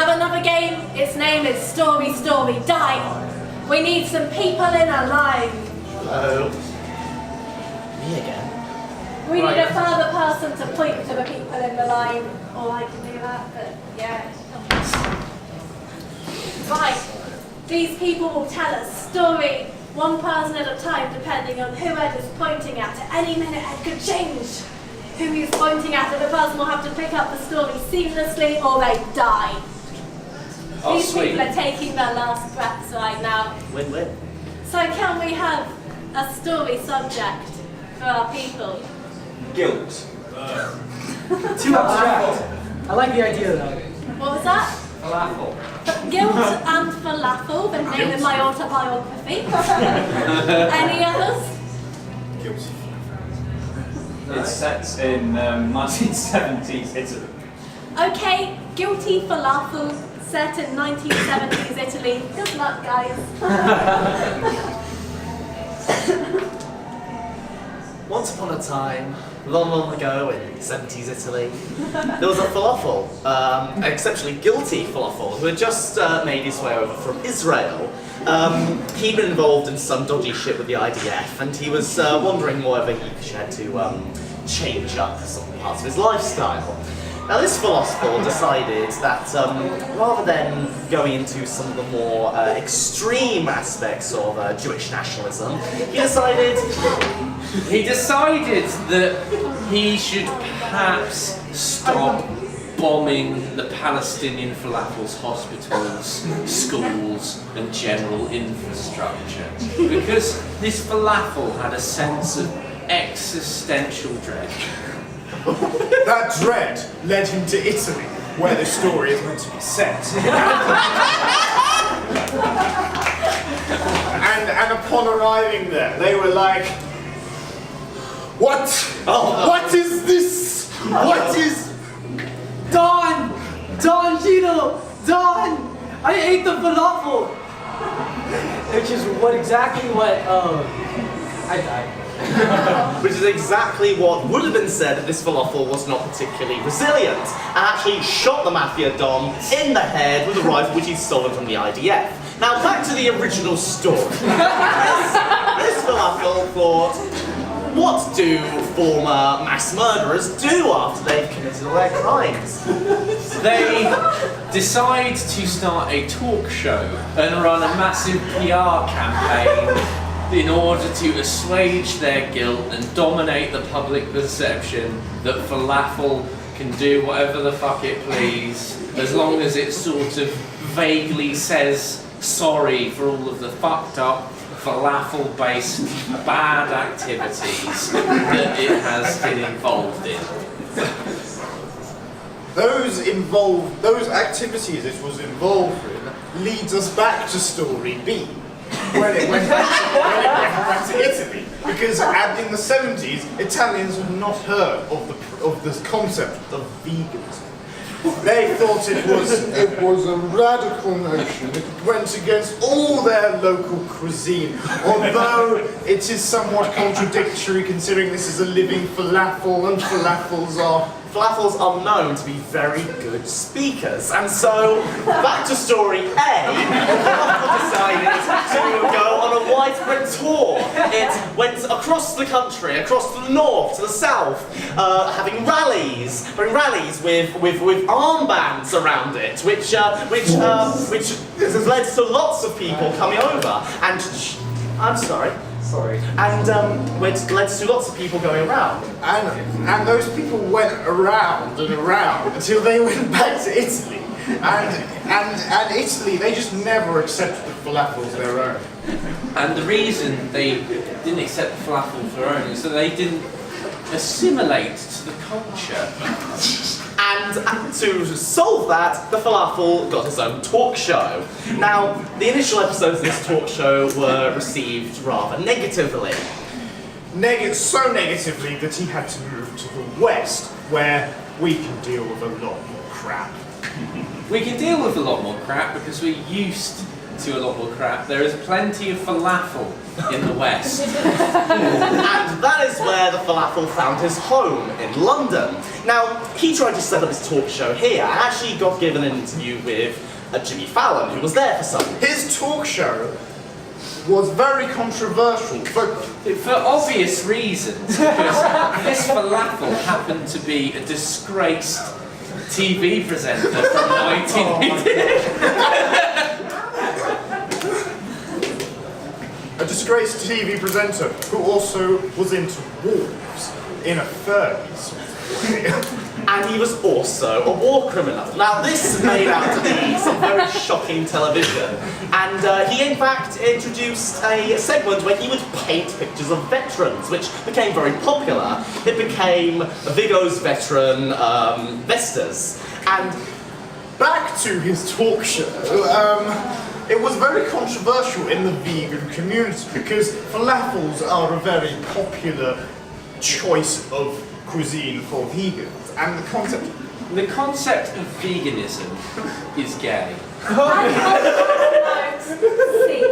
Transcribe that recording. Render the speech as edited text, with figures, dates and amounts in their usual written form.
have another game. Its name is Story, Story, Die. We need some people in our line. Hello. Me again? We need a further person to point to the people in the line. Or I can do that, but yeah. Right. These people will tell us story, one person at a time, depending on who Ed is pointing at. At any minute, Ed could change who he's pointing at, and the person will have to pick up the story seamlessly or they die. Oh, These sweet. people are taking their last breaths right now. Win-win. So can we have a story subject for our people? Guilt. Too abstract. I like the idea though. What was that? Falafel. Guilt and falafel, the name of my autobiography. Any others? Guilty. It's set in 1970s Italy. Okay, guilty falafel set in 1970s Italy. Good luck, guys. Once upon a time, long ago in 70s Italy, there was a falafel, exceptionally guilty falafel, who had just made his way over from Israel. He'd been involved in some dodgy shit with the IDF, and he was wondering whether he had to change up some parts of his lifestyle. Now this philosopher decided that rather than going into some of the more extreme aspects of Jewish nationalism, he decided that he should perhaps stop bombing the Palestinian falafels hospitals, schools and general infrastructure. Because this falafel had a sense of existential dread. That dread led him to Italy, where the story is meant to be set. and upon arriving there, they were like, "What? What is this? What is?" Don! Gino! Don! I ate the falafel! Which is exactly what, I died. which is exactly what would have been said if this falafel was not particularly resilient, and actually shot the Mafia Don in the head with a rifle which he'd stolen from the IDF. Now back to the original story. This falafel thought, what do former mass murderers do after they've committed all their crimes? They decide to start a talk show and run a massive PR campaign in order to assuage their guilt and dominate the public perception that falafel can do whatever the fuck it please, as long as it sort of vaguely says sorry for all of the fucked up falafel-based bad activities that it has been involved in. Those activities it was involved in leads us back to story B. When it went back to Italy, because in the 70s, Italians had not heard of the concept of veganism. They thought it was a radical notion. It went against all their local cuisine, although it is somewhat contradictory considering this is a living falafel, and Falafels are known to be very good speakers, and so, back to story A, Falafel decided to go on a widespread tour. It went across the country, across the north, to the south, having rallies with armbands around it, which has led to lots of people coming over, and, I'm sorry. And which led to lots of people going around. And those people went around and around until they went back to Italy. And Italy, they just never accepted the falafel as their own. And the reason they didn't accept the falafel for their own is that they didn't assimilate to the culture. And to solve that, the falafel got its own talk show. Now, the initial episodes of this talk show were received rather negatively. So negatively that he had to move to the West, where we can deal with a lot more crap. We can deal with a lot more crap because we're used to a lot more crap, there is plenty of falafel in the West. And that is where the falafel found his home, in London. Now, he tried to set up his talk show here, and actually got given an interview with Jimmy Fallon, who was there for some. His talk show was very controversial. For obvious reasons, because this falafel happened to be a disgraced TV presenter from 1980. A disgraced TV presenter who also was into wolves in a furry sort of way. And he was also a war criminal. Now, this made out to be some very shocking television. And he, in fact, introduced a segment where he would paint pictures of veterans, which became very popular. It became Vigo's veteran Vestas. And Back to his talk show, it was very controversial in the vegan community because falafels are a very popular choice of cuisine for vegans. And The concept of veganism is gay. See.